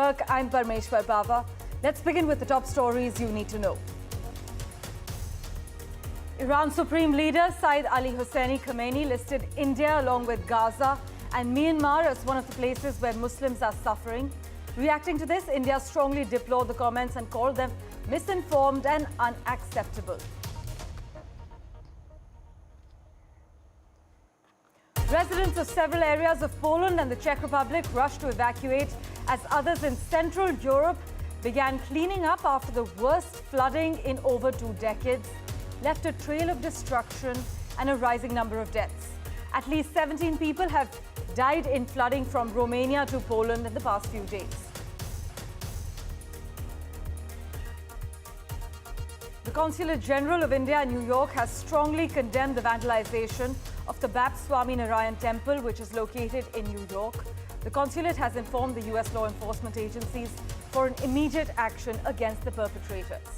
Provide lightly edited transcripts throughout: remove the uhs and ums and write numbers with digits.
Network. I'm Parmeshwar Bava. Let's begin with the top stories you need to know. Iran Supreme Leader Saeed Ali Hosseini Khamenei listed India along with Gaza and Myanmar as one of the places where Muslims are suffering. Reacting to this, India strongly deplored the comments and called them misinformed and unacceptable. Residents of several areas of Poland and the Czech Republic rushed to evacuate as others in Central Europe began cleaning up after the worst flooding in over 2 decades left a trail of destruction and a rising number of deaths. At least 17 people have died in flooding from Romania to Poland in the past few days. The Consulate General of India in New York has strongly condemned the vandalization of the Bap Swami Narayan Temple, which is located in New York. The consulate has informed the U.S. law enforcement agencies for an immediate action against the perpetrators.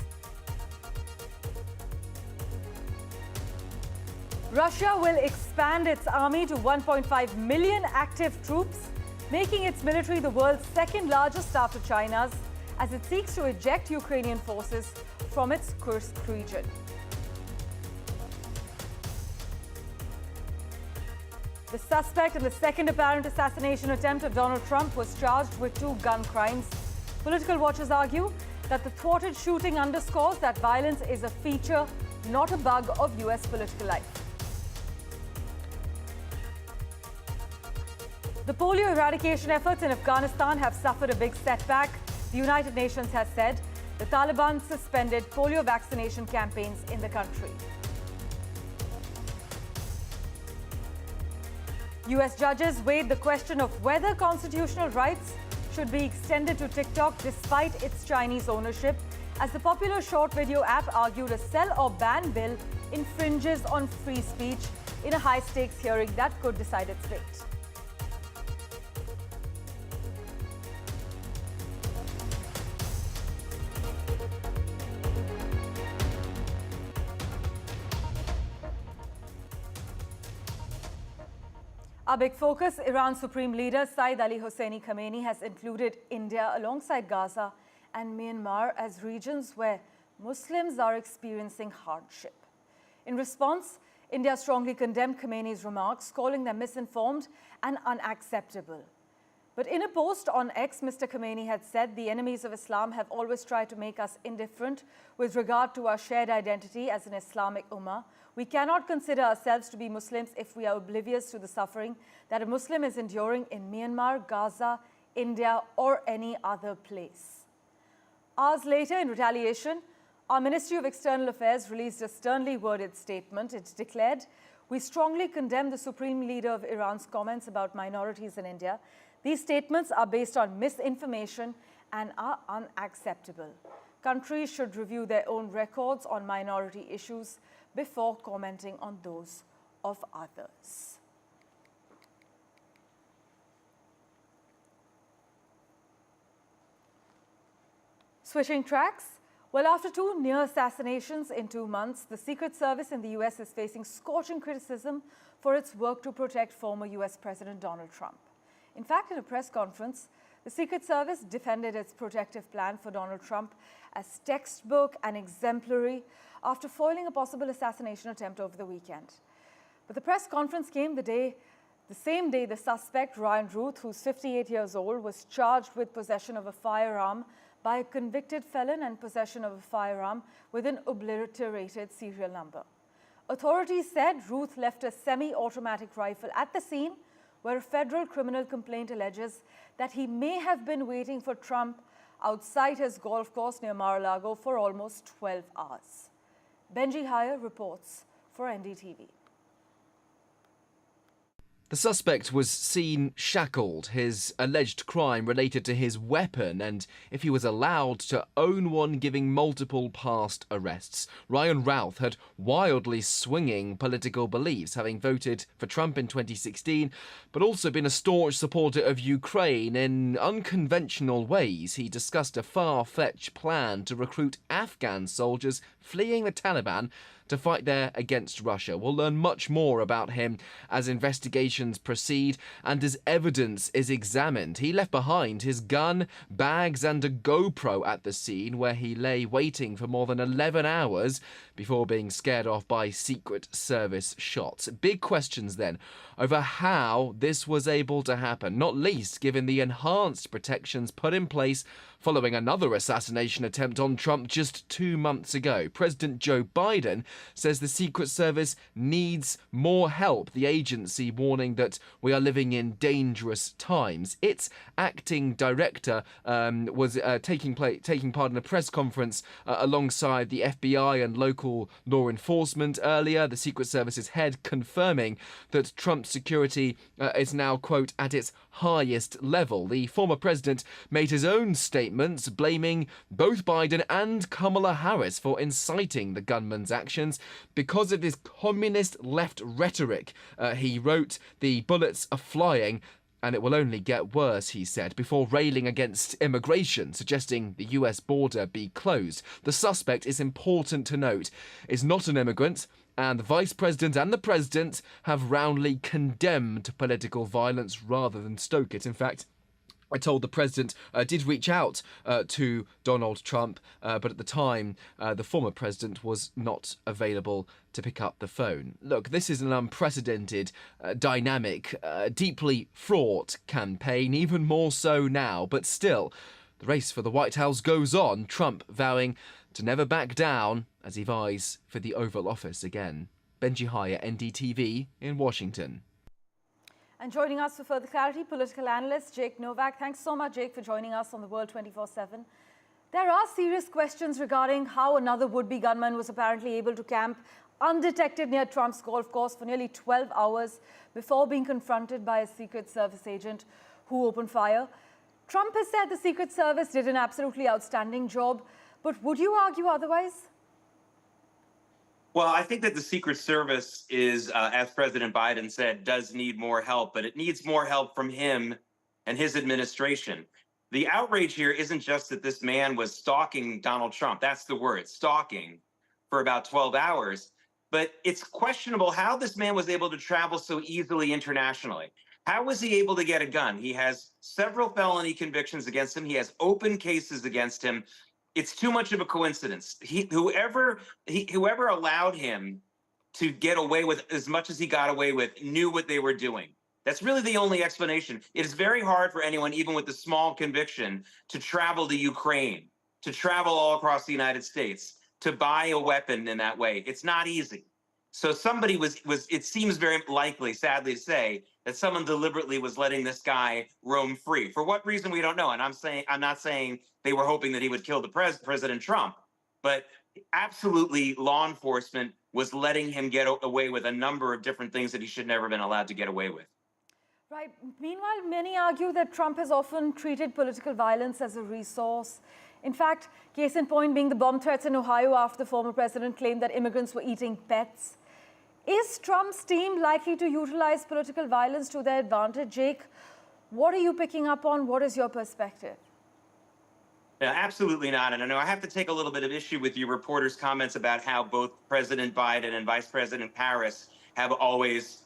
Russia will expand its army to 1.5 million active troops, making its military the world's second largest after China's, as it seeks to eject Ukrainian forces from its Kursk region. The suspect in the second apparent assassination attempt of Donald Trump was charged with 2 gun crimes. Political watchers argue that the thwarted shooting underscores that violence is a feature, not a bug, of U.S. political life. The polio eradication efforts in Afghanistan have suffered a big setback. The United Nations has said the Taliban suspended polio vaccination campaigns in the country. U.S. judges weighed the question of whether constitutional rights should be extended to TikTok despite its Chinese ownership, as the popular short video app argued a sell or ban bill infringes on free speech in a high-stakes hearing that could decide its fate. Our big focus, Iran's Supreme Leader Saeed Ali Hosseini Khamenei has included India alongside Gaza and Myanmar as regions where Muslims are experiencing hardship. In response, India strongly condemned Khamenei's remarks, calling them misinformed and unacceptable. But in a post on X, Mr. Khamenei had said the enemies of Islam have always tried to make us indifferent with regard to our shared identity as an Islamic Ummah. We cannot consider ourselves to be Muslims if we are oblivious to the suffering that a Muslim is enduring in Myanmar, Gaza, India, or any other place. Hours later, in retaliation, our Ministry of External Affairs released a sternly worded statement. It declared, "We strongly condemn the Supreme Leader of Iran's comments about minorities in India. These statements are based on misinformation and are unacceptable. Countries should review their own records on minority issues before commenting on those of others." Switching tracks. Well, after 2 near assassinations in 2 months, the Secret Service in the U.S. is facing scorching criticism for its work to protect former U.S. President Donald Trump. In fact, in a press conference, the Secret Service defended its protective plan for Donald Trump as textbook and exemplary after foiling a possible assassination attempt over the weekend. But the press conference came the same day the suspect, Ryan Ruth, who's 58 years old, was charged with possession of a firearm by a convicted felon and possession of a firearm with an obliterated serial number. Authorities said Ruth left a semi-automatic rifle at the scene, where a federal criminal complaint alleges that he may have been waiting for Trump outside his golf course near Mar-a-Lago for almost 12 hours. Benji Hire reports for NDTV. The suspect was seen shackled, his alleged crime related to his weapon and if he was allowed to own one, giving multiple past arrests. Ryan Routh had wildly swinging political beliefs, having voted for Trump in 2016, but also been a staunch supporter of Ukraine. In unconventional ways, he discussed a far-fetched plan to recruit Afghan soldiers fleeing the Taliban to fight there against Russia. We'll learn much more about him as investigations proceed and as evidence is examined. He left behind his gun, bags and a GoPro at the scene, where he lay waiting for more than 11 hours before being scared off by Secret Service shots. Big questions then over how this was able to happen, not least given the enhanced protections put in place following another assassination attempt on Trump just 2 months ago. President Joe Biden says the Secret Service needs more help, the agency warning that we are living in dangerous times. Its acting director was taking part in a press conference alongside the FBI and local law enforcement earlier. The Secret Service's head confirming that Trump's security is now, quote, at its highest level. The former president made his own statements blaming both Biden and Kamala Harris for inciting the gunman's actions because of this communist left rhetoric. He wrote, "The bullets are flying and it will only get worse," he said, before railing against immigration, suggesting the US border be closed. The suspect, is important to note, is not an immigrant, and the Vice President and the President have roundly condemned political violence rather than stoke it. In fact, I told the president did reach out to Donald Trump, but at the time, the former president was not available to pick up the phone. Look, this is an unprecedented, dynamic, deeply fraught campaign, even more so now. But still, the race for the White House goes on, Trump vowing to never back down as he vies for the Oval Office again. Benji Haya, NDTV in Washington. And joining us for further clarity, political analyst Jake Novak. Thanks so much, Jake, for joining us on the World 24/7. There are serious questions regarding how another would-be gunman was apparently able to camp undetected near Trump's golf course for nearly 12 hours before being confronted by a Secret Service agent who opened fire. Trump has said the Secret Service did an absolutely outstanding job, but would you argue otherwise? Well, I think that the Secret Service is, as President Biden said, does need more help, but it needs more help from him and his administration. The outrage here isn't just that this man was stalking Donald Trump. That's the word, stalking, for about 12 hours. But it's questionable how this man was able to travel so easily internationally. How was he able to get a gun? He has several felony convictions against him. He has open cases against him. It's too much of a coincidence. Whoever allowed him to get away with as much as he got away with knew what they were doing. That's really the only explanation. It is very hard for anyone, even with a small conviction, to travel to Ukraine, to travel all across the United States, to buy a weapon in that way. It's not easy. So somebody was it seems very likely, sadly to say, that someone deliberately was letting this guy roam free. For what reason, we don't know. And I'm not saying they were hoping that he would kill the President Trump, but absolutely law enforcement was letting him get away with a number of different things that he should never have been allowed to get away with. Right. Meanwhile, many argue that Trump has often treated political violence as a resource. In fact, case in point being the bomb threats in Ohio after the former president claimed that immigrants were eating pets. Is Trump's team likely to utilize political violence to their advantage? Jake, what are you picking up on? What is your perspective? Yeah, absolutely not. And I know I have to take a little bit of issue with your reporter's comments about how both President Biden and Vice President Harris have always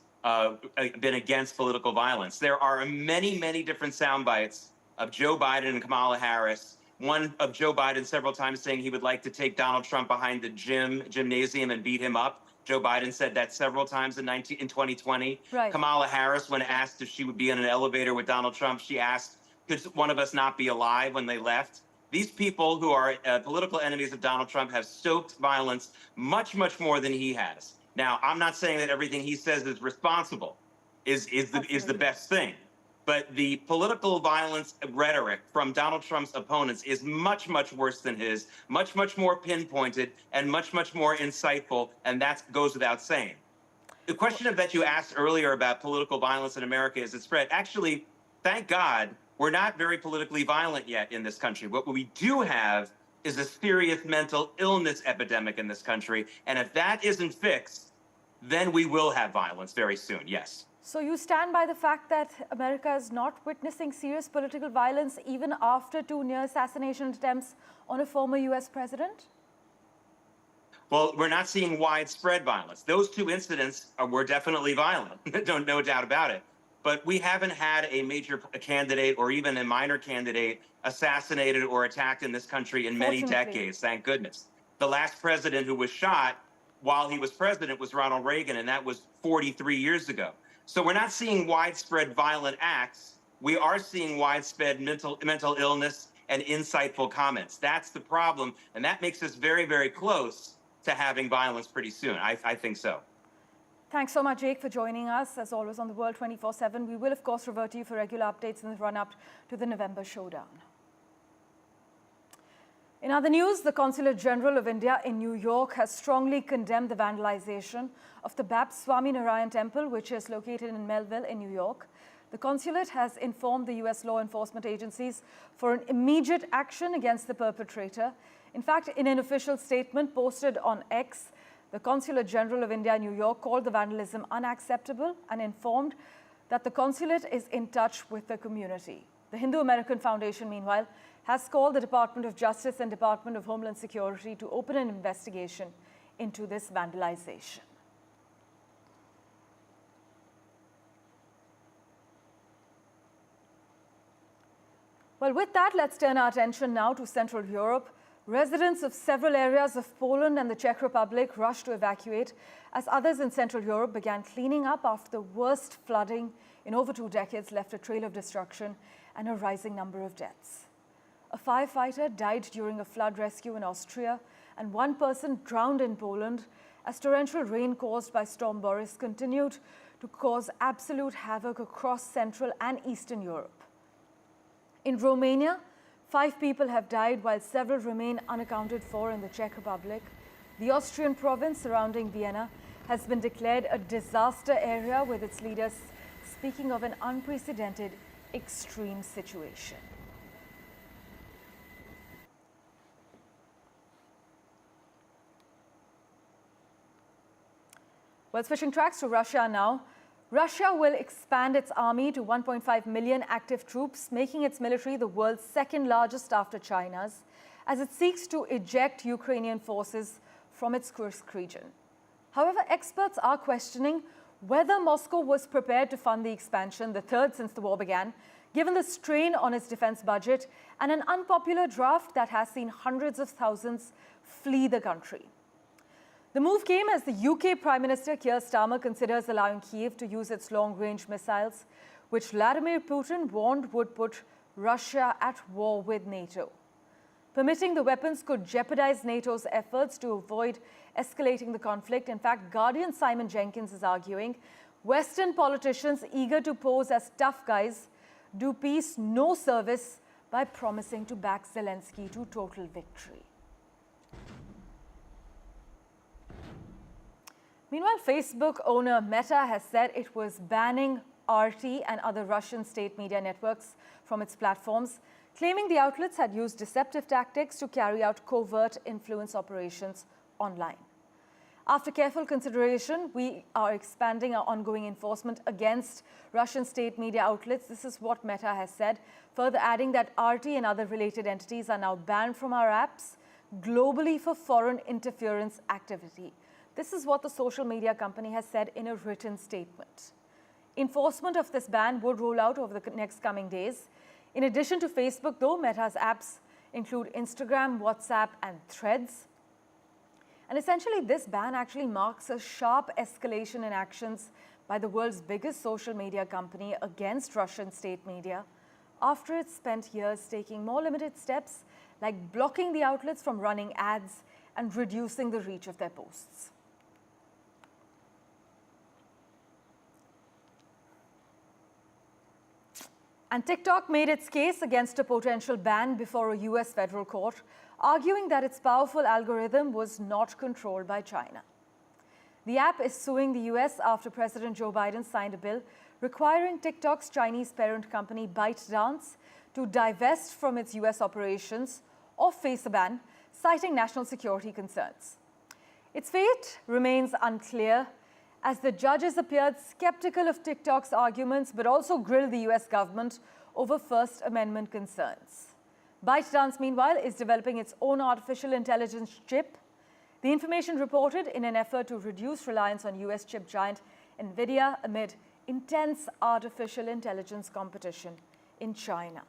been against political violence. There are many, many different sound bites of Joe Biden and Kamala Harris. One of Joe Biden several times saying he would like to take Donald Trump behind the gymnasium and beat him up. Joe Biden said that several times in 2020. Right. Kamala Harris, when asked if she would be in an elevator with Donald Trump, she asked, could one of us not be alive when they left? These people who are political enemies of Donald Trump have stoked violence much, much more than he has. Now, I'm not saying that everything he says is responsible, is the best thing. But the political violence rhetoric from Donald Trump's opponents is much, much worse than his, much, much more pinpointed and much, much more insightful. And that goes without saying. The question that you asked earlier about political violence in America is it spread. Actually, thank God, we're not very politically violent yet in this country. What we do have is a serious mental illness epidemic in this country. And if that isn't fixed, then we will have violence very soon, yes. So you stand by the fact that America is not witnessing serious political violence even after 2 near assassination attempts on a former US president? Well, we're not seeing widespread violence. Those two incidents were definitely violent, no doubt about it. But we haven't had a major candidate or even a minor candidate assassinated or attacked in this country in many decades, thank goodness. The last president who was shot while he was president was Ronald Reagan, and that was 43 years ago. So we're not seeing widespread violent acts. We are seeing widespread mental illness and insightful comments. That's the problem, and that makes us very, very close to having violence pretty soon. I think so. Thanks so much, Jake, for joining us, as always, on The World 24/7. We will, of course, revert to you for regular updates in the run-up to the November showdown. In other news, the Consulate General of India in New York has strongly condemned the vandalization of the Baptist Swami Narayan Temple, which is located in Melville in New York. The consulate has informed the U.S. law enforcement agencies for an immediate action against the perpetrator. In fact, in an official statement posted on X, the Consulate General of India in New York called the vandalism unacceptable and informed that the consulate is in touch with the community. The Hindu American Foundation, meanwhile, has called the Department of Justice and Department of Homeland Security to open an investigation into this vandalization. Well, with that, let's turn our attention now to Central Europe. Residents of several areas of Poland and the Czech Republic rushed to evacuate as others in Central Europe began cleaning up after the worst flooding in over 2 decades left a trail of destruction and a rising number of deaths. A firefighter died during a flood rescue in Austria, and 1 person drowned in Poland as torrential rain caused by Storm Boris continued to cause absolute havoc across Central and Eastern Europe. In Romania, 5 people have died while several remain unaccounted for in the Czech Republic. The Austrian province surrounding Vienna has been declared a disaster area, with its leaders speaking of an unprecedented extreme situation. Well, switching tracks to Russia now. Russia will expand its army to 1.5 million active troops, making its military the world's second largest after China's, as it seeks to eject Ukrainian forces from its Kursk region. However, experts are questioning whether Moscow was prepared to fund the expansion, the third since the war began, given the strain on its defense budget and an unpopular draft that has seen hundreds of thousands flee the country. The move came as the UK Prime Minister Keir Starmer considers allowing Kyiv to use its long-range missiles, which Vladimir Putin warned would put Russia at war with NATO. Permitting the weapons could jeopardize NATO's efforts to avoid escalating the conflict. In fact, Guardian Simon Jenkins is arguing Western politicians eager to pose as tough guys do peace no service by promising to back Zelensky to total victory. Meanwhile, Facebook owner Meta has said it was banning RT and other Russian state media networks from its platforms, claiming the outlets had used deceptive tactics to carry out covert influence operations online. After careful consideration, we are expanding our ongoing enforcement against Russian state media outlets. This is what Meta has said, further adding that RT and other related entities are now banned from our apps globally for foreign interference activity. This is what the social media company has said in a written statement. Enforcement of this ban would roll out over the next coming days. In addition to Facebook, though, Meta's apps include Instagram, WhatsApp, and Threads. And essentially, this ban actually marks a sharp escalation in actions by the world's biggest social media company against Russian state media, after it spent years taking more limited steps like blocking the outlets from running ads and reducing the reach of their posts. And TikTok made its case against a potential ban before a US federal court, arguing that its powerful algorithm was not controlled by China. The app is suing the US after President Joe Biden signed a bill requiring TikTok's Chinese parent company ByteDance to divest from its US operations or face a ban, citing national security concerns. Its fate remains unclear, as the judges appeared skeptical of TikTok's arguments but also grilled the US government over First Amendment concerns. ByteDance, meanwhile, is developing its own artificial intelligence chip The information reported in an effort to reduce reliance on US chip giant NVIDIA amid intense artificial intelligence competition in China.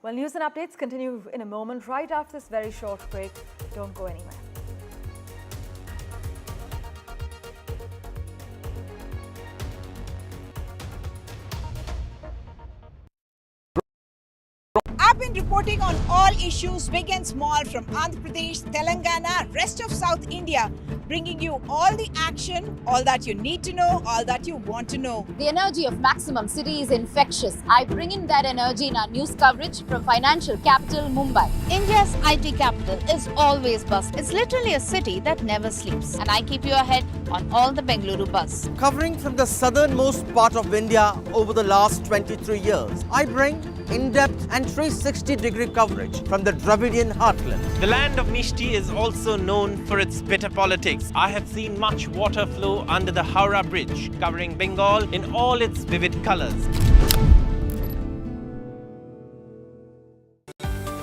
Well, news and updates continue in a moment right after this very short break. Don't go anywhere. I've been reporting on all issues, big and small, from Andhra Pradesh, Telangana, rest of South India, bringing you all the action, all that you need to know, all that you want to know. The energy of Maximum City is infectious. I bring in that energy in our news coverage from financial capital Mumbai. India's IT capital is always buzz. It's literally a city that never sleeps. And I keep you ahead on all the Bengaluru buzz. Covering from the southernmost part of India over the last 23 years, I bring in-depth and 360-degree coverage from the Dravidian heartland. The land of Mishti is also known for its bitter politics. I have seen much water flow under the Howrah Bridge, covering Bengal in all its vivid colors.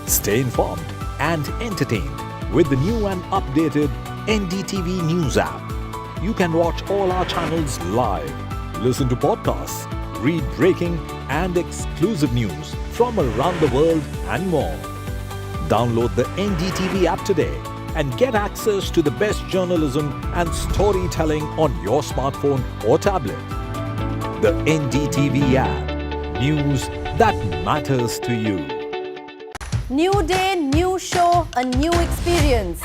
Stay informed and entertained with the new and updated NDTV News app. You can watch all our channels live, listen to podcasts, read breaking and exclusive news from around the world and more. Download the NDTV app today and get access to the best journalism and storytelling on your smartphone or tablet. The NDTV app. News that matters to you. New day, new show, a new experience.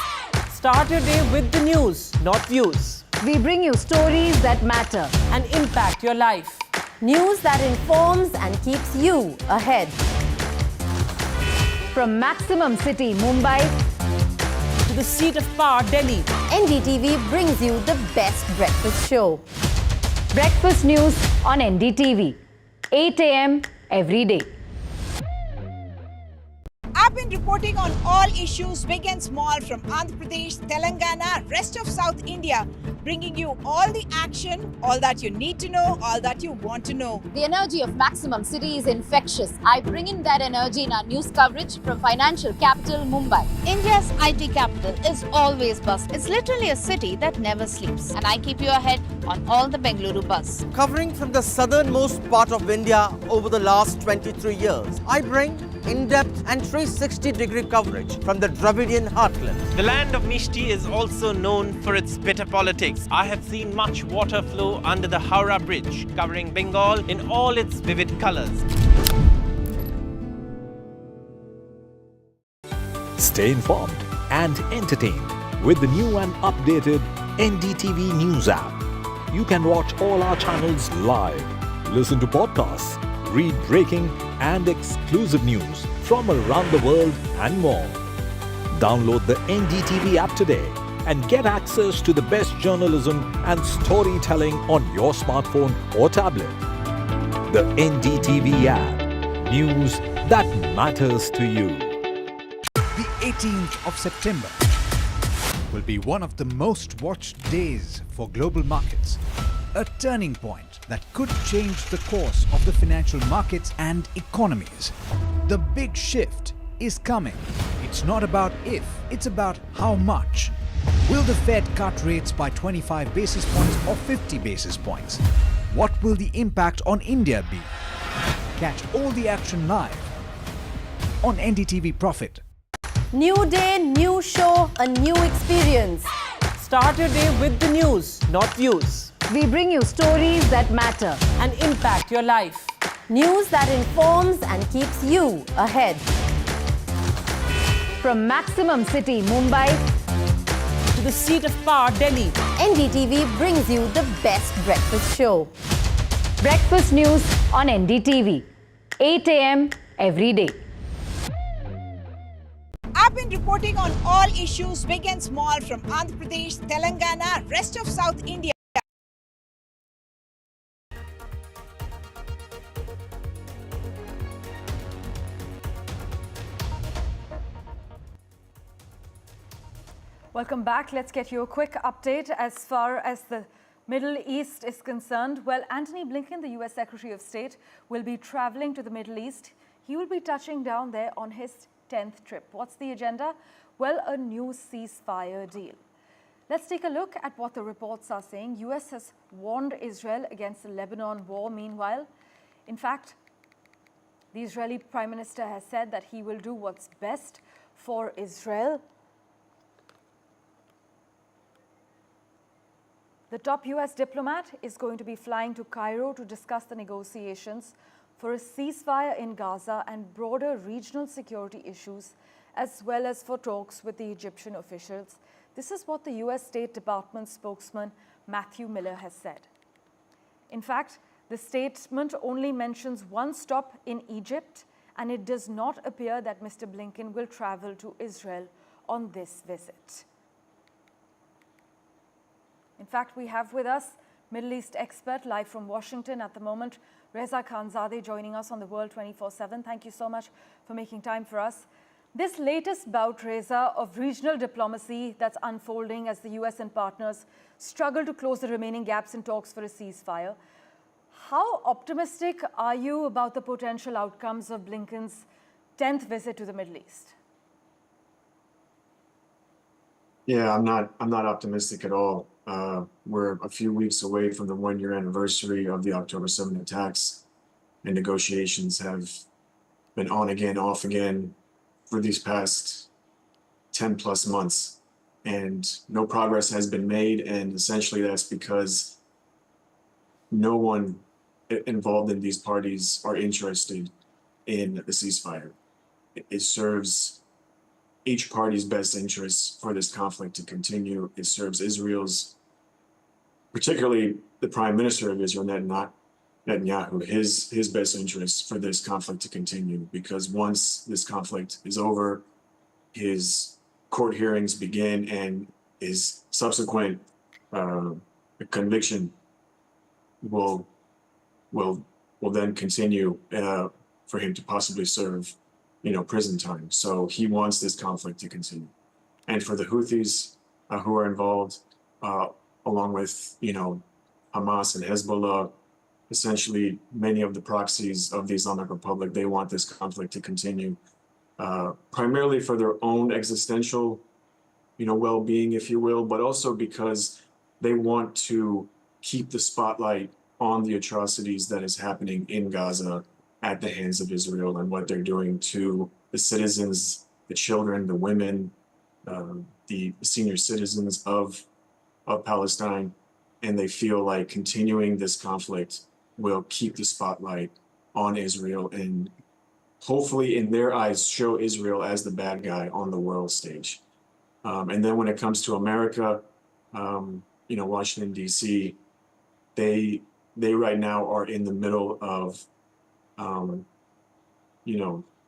Start your day with the news, not views. We bring you stories that matter and impact your life. News that informs and keeps you ahead. From Maximum City, Mumbai, to the seat of power, Delhi, NDTV brings you the best breakfast show. Breakfast news on NDTV, 8 a.m. every day. I've been reporting on all issues, big and small, from Andhra Pradesh, Telangana, rest of South India, bringing you all the action, all that you need to know, all that you want to know. The energy of Maximum City is infectious. I bring in that energy in our news coverage from financial capital Mumbai. India's IT capital is always buzz. It's literally a city that never sleeps. And I keep you ahead on all the Bengaluru buzz. Covering from the southernmost part of India over the last 23 years, I bring in-depth and 360-degree coverage from the Dravidian heartland. The land of Mishti is also known for its bitter politics. I have seen much water flow under the Howrah Bridge, covering Bengal in all its vivid colors. Stay informed and entertained with the new and updated NDTV News app. You can watch all our channels live, listen to podcasts, read breaking and exclusive news from around the world and more. Download the NDTV app today and get access to the best journalism and storytelling on your smartphone or tablet. The NDTV app. News that matters to you. The 18th of September will be one of the most watched days for global markets. A turning point that could change the course of the financial markets and economies. The big shift is coming. It's not about if, it's about how much. Will the Fed cut rates by 25 basis points or 50 basis points? What will the impact on India be? Catch all the action live on NDTV Profit. New day, new show, a new experience. Start your day with the news, not views. We bring you stories that matter and impact your life. News that informs and keeps you ahead. From Maximum City, Mumbai, to the seat of power, Delhi, NDTV brings you the best breakfast show. Breakfast news on NDTV, 8 a.m. every day. I've been reporting on all issues, big and small, from Andhra Pradesh, Telangana, rest of South India. Welcome back. Let's get you a quick update as far as the Middle East is concerned. Well, Antony Blinken, the US Secretary of State, will be traveling to the Middle East. He will be touching down there on his 10th trip. What's the agenda? Well, a new ceasefire deal. Let's take a look at what the reports are saying. US has warned Israel against the Lebanon war. Meanwhile, in fact, the Israeli Prime Minister has said that he will do what's best for Israel. The top US diplomat is going to be flying to Cairo to discuss the negotiations for a ceasefire in Gaza and broader regional security issues, as well as for talks with the Egyptian officials. This is what the US State Department spokesman Matthew Miller has said. In fact, the statement only mentions one stop in Egypt, and it does not appear that Mr. Blinken will travel to Israel on this visit. In fact, we have with us Middle East expert live from Washington at the moment, Reza Khanzadeh, joining us on the World 24/7. Thank you so much for making time for us. This latest bout, Reza, of regional diplomacy that's unfolding as the US and partners struggle to close the remaining gaps in talks for a ceasefire. How optimistic are you about the potential outcomes of Blinken's 10th visit to the Middle East? Yeah, I'm not optimistic at all. We're a few weeks away from the 1-year anniversary of the October 7 attacks, and negotiations have been on again, off again for these past 10 plus months, and no progress has been made. And essentially that's because no one involved in these parties are interested in the ceasefire. It serves each party's best interests for this conflict to continue. It serves Israel's, particularly the Prime Minister of Israel, Netanyahu, his best interests for this conflict to continue, because once this conflict is over, his court hearings begin and his subsequent conviction will then continue for him to possibly serve, prison time. So he wants this conflict to continue. And for the Houthis who are involved, along with, Hamas and Hezbollah, essentially many of the proxies of the Islamic Republic, they want this conflict to continue, primarily for their own existential, well-being, if you will, but also because they want to keep the spotlight on the atrocities that is happening in Gaza at the hands of Israel and what they're doing to the citizens, the children, the women, the senior citizens of Palestine. And they feel like continuing this conflict will keep the spotlight on Israel and hopefully in their eyes show Israel as the bad guy on the world stage. And then when it comes to America, Washington, D.C., they right now are in the middle of,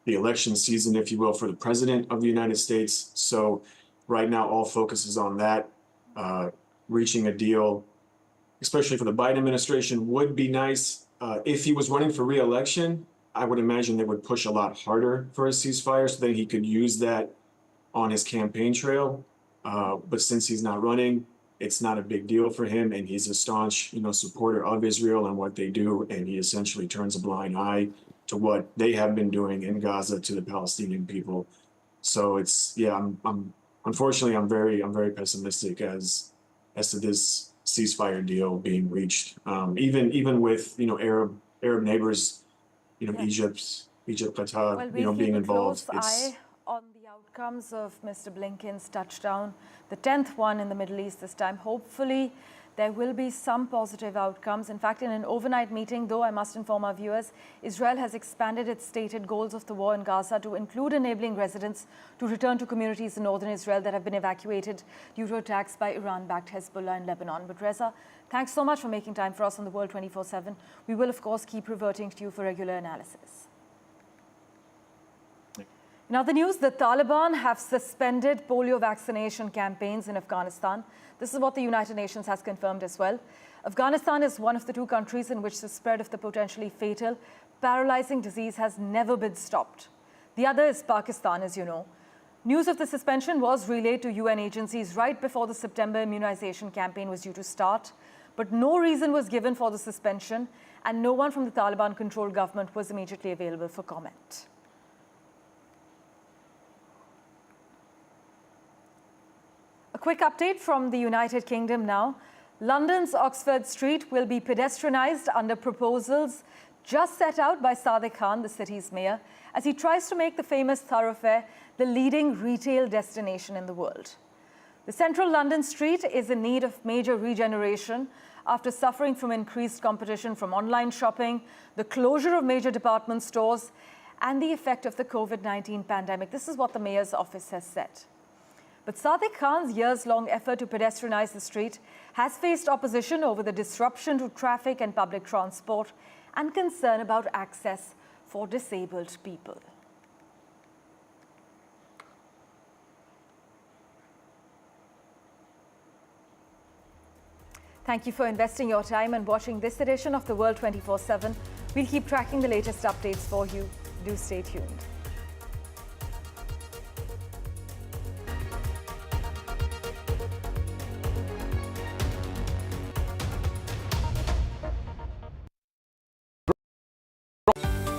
the election season, if you will, for the president of the United States. So right now, all focus is on that. Reaching a deal, especially for the Biden administration, would be nice. If he was running for re-election, I would imagine they would push a lot harder for a ceasefire so that he could use that on his campaign trail. But since he's not running, it's not a big deal for him, and he's a staunch, supporter of Israel and what they do, and he essentially turns a blind eye to what they have been doing in Gaza to the Palestinian people. So unfortunately, I'm very pessimistic as to this ceasefire deal being reached. Even with Arab neighbors, Egypt, Qatar, being involved. Eye on the outcomes of Mr. Blinken's touchdown, the 10th one in the Middle East this time. Hopefully, there will be some positive outcomes. In fact, in an overnight meeting, though, I must inform our viewers, Israel has expanded its stated goals of the war in Gaza to include enabling residents to return to communities in northern Israel that have been evacuated due to attacks by Iran-backed Hezbollah in Lebanon. But Reza, thanks so much for making time for us on the World 24/7. We will, of course, keep reverting to you for regular analysis. In other news, the Taliban have suspended polio vaccination campaigns in Afghanistan. This is what the United Nations has confirmed as well. Afghanistan is one of the two countries in which the spread of the potentially fatal, paralyzing disease has never been stopped. The other is Pakistan, as you know. News of the suspension was relayed to UN agencies right before the September immunization campaign was due to start, but no reason was given for the suspension, and no one from the Taliban-controlled government was immediately available for comment. A quick update from the United Kingdom now. London's Oxford Street will be pedestrianised under proposals just set out by Sadiq Khan, the city's mayor, as he tries to make the famous thoroughfare the leading retail destination in the world. The central London street is in need of major regeneration after suffering from increased competition from online shopping, the closure of major department stores, and the effect of the COVID-19 pandemic. This is what the mayor's office has said. But Sadiq Khan's years-long effort to pedestrianise the street has faced opposition over the disruption to traffic and public transport and concern about access for disabled people. Thank you for investing your time and watching this edition of The World 24/7. We'll keep tracking the latest updates for you. Do stay tuned.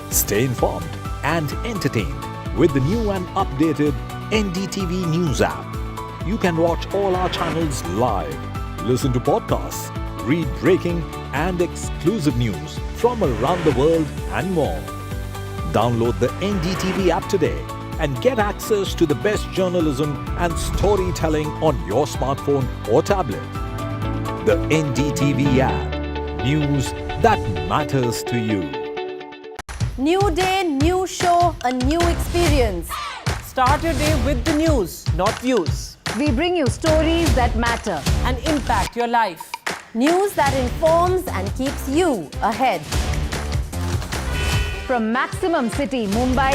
Stay informed and entertained with the new and updated NDTV News app. You can watch all our channels live, listen to podcasts, read breaking and exclusive news from around the world and more. Download the NDTV app today and get access to the best journalism and storytelling on your smartphone or tablet. The NDTV app. News that matters to you. New day, new show, a new experience. Start your day with the news, not views. We bring you stories that matter. And impact your life. News that informs and keeps you ahead. From Maximum City, Mumbai,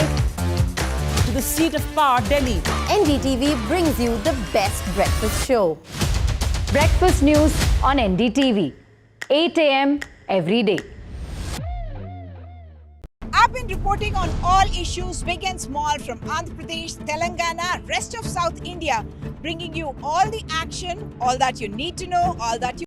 To the seat of power, Delhi. NDTV brings you the best breakfast show. Breakfast news on NDTV. 8 a.m. every day. I've been reporting on all issues big and small from Andhra Pradesh, Telangana, rest of South India, bringing you all the action, all that you need to know, all that you